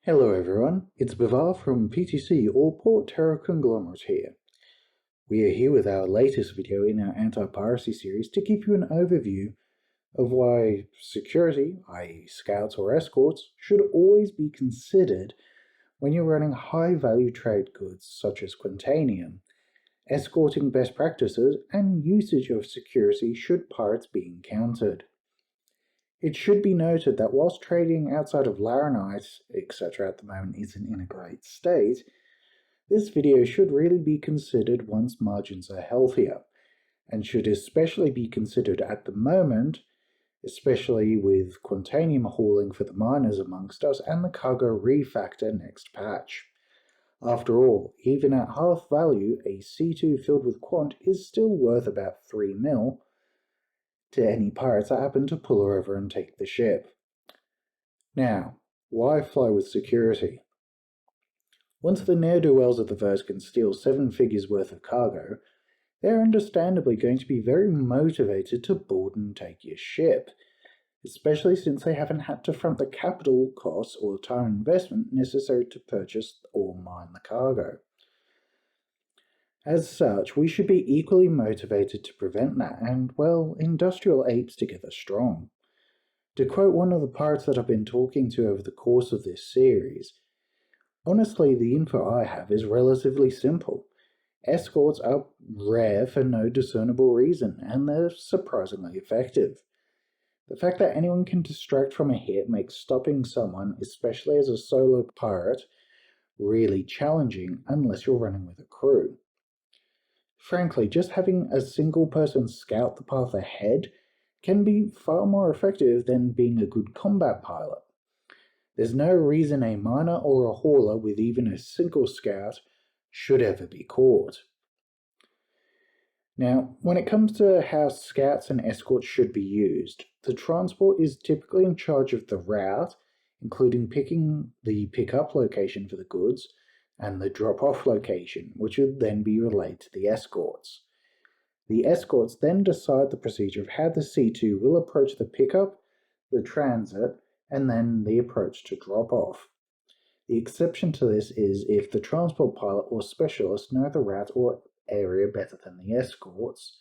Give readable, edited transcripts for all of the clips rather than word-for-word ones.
Hello everyone, it's Bavar from PTC or Port Terra Conglomerate here. We are here with our latest video in our anti-piracy series to give you an overview of why security, i.e. scouts or escorts, should always be considered when you're running high-value trade goods such as quantanium, escorting best practices, and usage of security should pirates be encountered. It should be noted that whilst trading outside of Laranite, etc. at the moment isn't in a great state, this video should really be considered once margins are healthier, and should especially be considered at the moment, especially with quantanium hauling for the miners amongst us and the cargo refactor next patch. After all, even at half value, a C2 filled with quant is still worth about 3 mil, to any pirates that happen to pull her over and take the ship. Now, why fly with security? Once the ne'er-do-wells of the verse can steal 7 figures worth of cargo, they're understandably going to be very motivated to board and take your ship, especially since they haven't had to front the capital costs or time investment necessary to purchase or mine the cargo. As such, we should be equally motivated to prevent that, and, well, industrial apes together strong. To quote one of the pirates that I've been talking to over the course of this series, honestly, the info I have is relatively simple. Escorts are rare for no discernible reason, and they're surprisingly effective. The fact that anyone can distract from a hit makes stopping someone, especially as a solo pirate, really challenging unless you're running with a crew. Frankly, just having a single person scout the path ahead can be far more effective than being a good combat pilot. There's no reason a miner or a hauler with even a single scout should ever be caught. Now, when it comes to how scouts and escorts should be used, the transport is typically in charge of the route, including picking the pick-up location for the goods, and the drop-off location, which would then be relayed to the escorts. The escorts then decide the procedure of how the C2 will approach the pickup, the transit, and then the approach to drop-off. The exception to this is if the transport pilot or specialist know the route or area better than the escorts,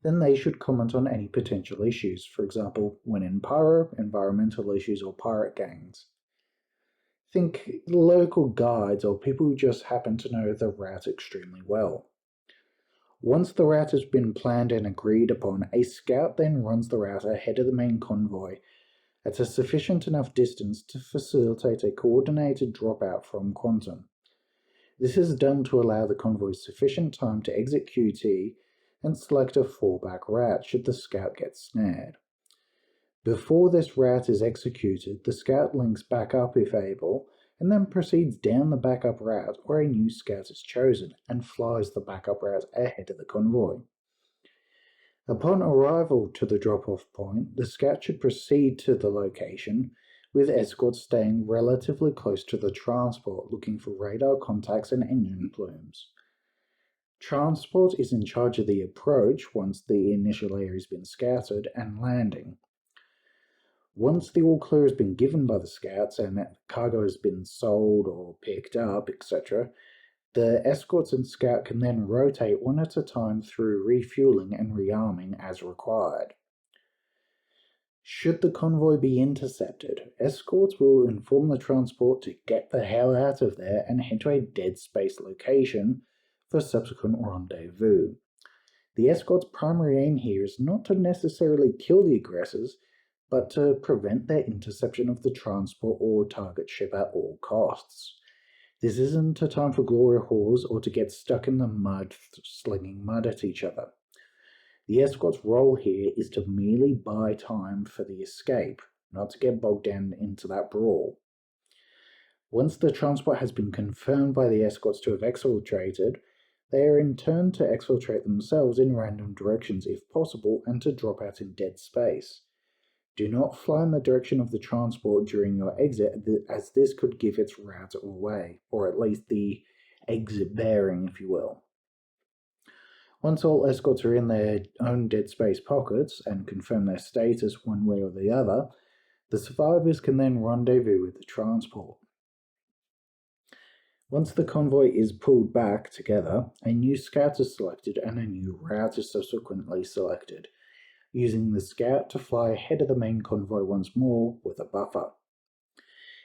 then they should comment on any potential issues, for example, when in pyro, environmental issues, or pirate gangs. Think local guides or people who just happen to know the route extremely well. Once the route has been planned and agreed upon, a scout then runs the route ahead of the main convoy at a sufficient enough distance to facilitate a coordinated dropout from Quantum. This is done to allow the convoy sufficient time to exit QT and select a fallback route should the scout get snared. Before this route is executed, the scout links back up if able, and then proceeds down the backup route where a new scout is chosen and flies the backup route ahead of the convoy. Upon arrival to the drop-off point, the scout should proceed to the location, with escorts staying relatively close to the transport, looking for radar contacts and engine plumes. Transport is in charge of the approach once the initial area has been scouted, and landing. Once the all clear has been given by the scouts and cargo has been sold or picked up, etc., the escorts and scout can then rotate one at a time through refueling and rearming as required. Should the convoy be intercepted, escorts will inform the transport to get the hell out of there and head to a dead space location for subsequent rendezvous. The escort's primary aim here is not to necessarily kill the aggressors, but to prevent their interception of the transport or target ship at all costs. This isn't a time for glory holes or to get stuck in the mud slinging mud at each other. The escort's role here is to merely buy time for the escape, not to get bogged down into that brawl. Once the transport has been confirmed by the escorts to have exfiltrated, they are in turn to exfiltrate themselves in random directions if possible and to drop out in dead space. Do not fly in the direction of the transport during your exit, as this could give its route away, or at least the exit bearing, if you will. Once all escorts are in their own dead space pockets and confirm their status one way or the other, the survivors can then rendezvous with the transport. Once the convoy is pulled back together, a new scout is selected and a new route is subsequently selected, using the scout to fly ahead of the main convoy once more with a buffer.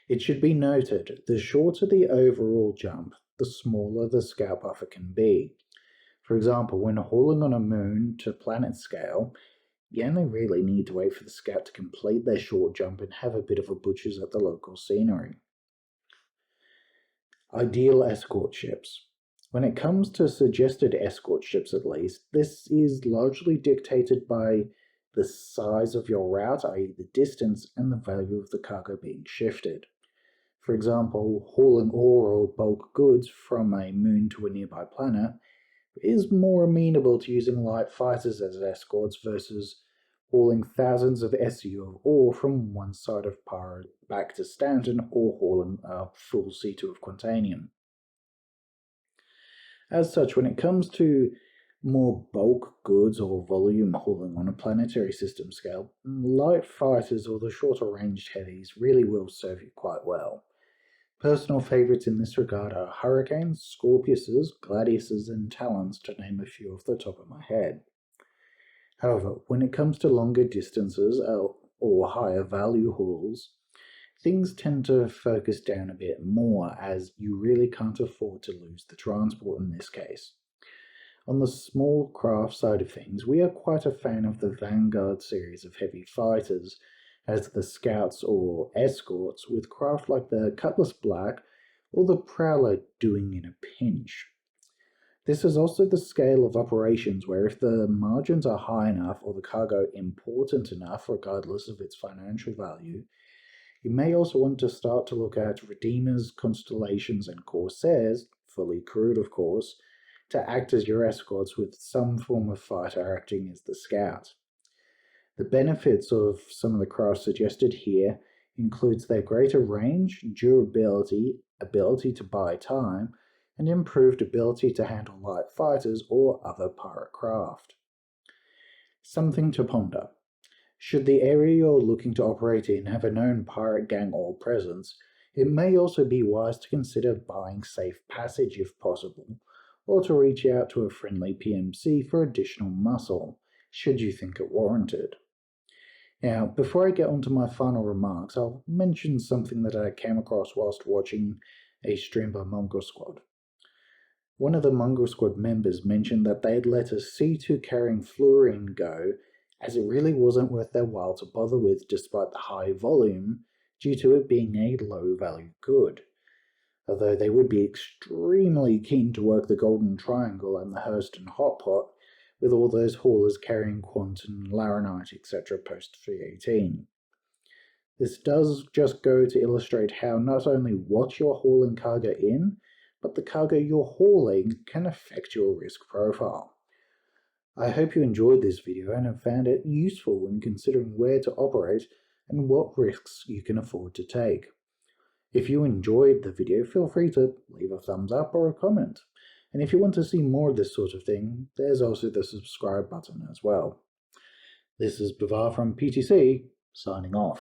It should be noted, the shorter the overall jump, the smaller the scout buffer can be. For example, when hauling on a moon to planet scale, you only really need to wait for the scout to complete their short jump and have a bit of a butcher's at the local scenery. Ideal escort ships. When it comes to suggested escort ships at least, this is largely dictated by the size of your route, i.e. the distance, and the value of the cargo being shifted. For example, hauling ore or bulk goods from a moon to a nearby planet is more amenable to using light fighters as escorts versus hauling thousands of SU of ore from one side of Pyro back to Stanton or hauling a full C2 of Quantanium. As such, when it comes to more bulk goods or volume hauling on a planetary system scale, light fighters or the shorter ranged heavies really will serve you quite well. Personal favourites in this regard are Hurricanes, Scorpiuses, Gladiuses, and Talons, to name a few off the top of my head. However, when it comes to longer distances or higher value hauls, things tend to focus down a bit more, as you really can't afford to lose the transport in this case. On the small craft side of things, we are quite a fan of the Vanguard series of heavy fighters, as the scouts or escorts, with craft like the Cutlass Black or the Prowler doing in a pinch. This is also the scale of operations where if the margins are high enough or the cargo important enough, regardless of its financial value, you may also want to start to look at Redeemers, Constellations, and Corsairs, fully crewed of course, to act as your escorts with some form of fighter acting as the scout. The benefits of some of the craft suggested here includes their greater range, durability, ability to buy time, and improved ability to handle light fighters or other pirate craft. Something to ponder. Should the area you're looking to operate in have a known pirate gang or presence, it may also be wise to consider buying safe passage if possible, or to reach out to a friendly PMC for additional muscle, should you think it warranted. Now, before I get on to my final remarks, I'll mention something that I came across whilst watching a stream by Mongrel Squad. One of the Mongrel Squad members mentioned that they'd let a C2 carrying fluorine go, as it really wasn't worth their while to bother with despite the high volume, due to it being a low-value good. Although they would be extremely keen to work the Golden Triangle and the Hurston Hotpot, with all those haulers carrying Quantum, Laranite, etc. post 318. This does just go to illustrate how not only what you're hauling cargo in, but the cargo you're hauling can affect your risk profile. I hope you enjoyed this video and have found it useful when considering where to operate and what risks you can afford to take. If you enjoyed the video, feel free to leave a thumbs up or a comment. And if you want to see more of this sort of thing, there's also the subscribe button as well. This is Bavar from PTC, signing off.